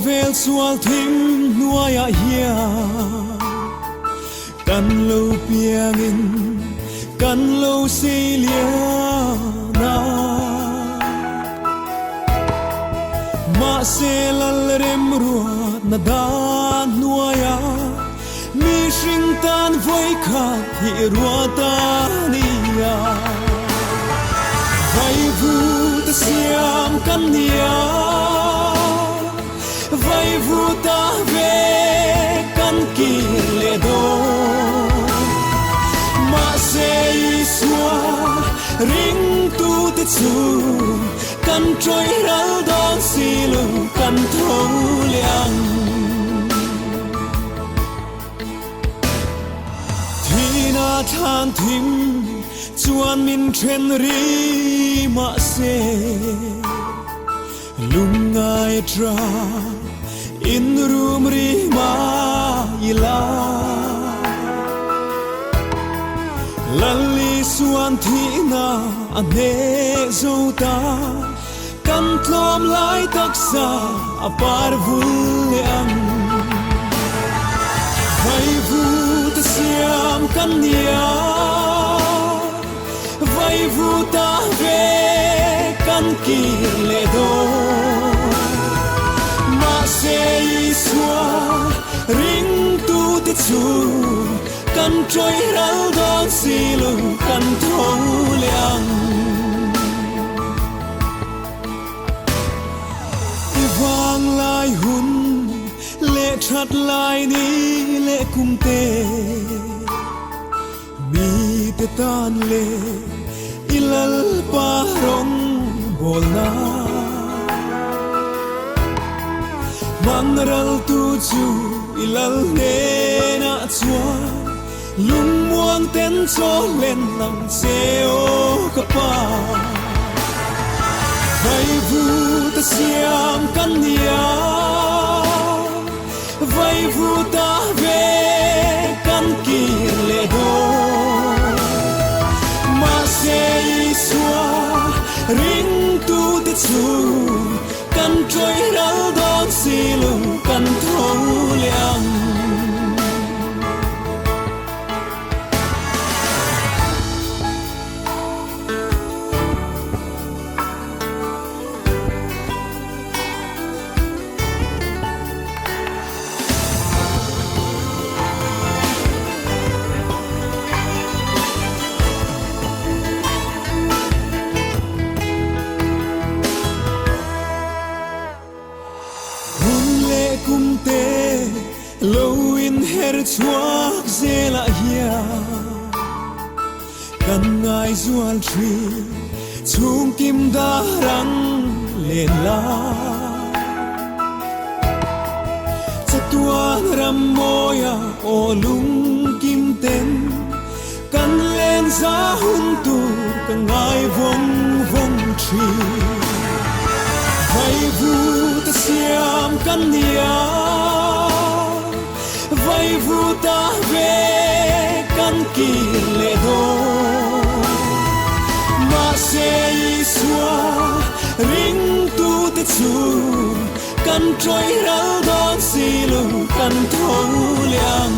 vel sual thim nuaya hia kan lo piangin kan lo silia na ma se lal rem ruat na dan nuaya mi shing tan voi kha hi ruata nia vai vu ta siam kan nia vai vu ta ve kan ki le do ma se iswa ring tu te chu kan trôi ral don si lu kan thâu liang thina than thim chuan min then ri ma se lungai tra in room ri ma ila lalli suan thina ane zota kan tlom lai taksa apar vuliang vai vu ta siam kan nia vai vu ta ve kan ki le do ma se iswa ring tu te chu kan trôi ral don si lu kan thâu liang vang lai hun le that lai ni le kum te mi te tan le ilal pa rong bol na manral tu chu ilal ne na chua lung muang ten cho lên lòng xeo kapa vai vu ta siam kan nia vai vu ta ve kan ki le do ma se iswa ring tu te chu kan trôi ral don si lung kan thâu liang kum te lâu in her chuak zela hia kan ngai zual tri chung kim da rang len la chatuan ram moya o lung kim ten kan len za hun tu kan ngai vong vong tri vai vu ta siam kan nia vai vu ta ve kan ki le do ma se iswa ring tu te chu kan trôi ral don si lu kan thâu liang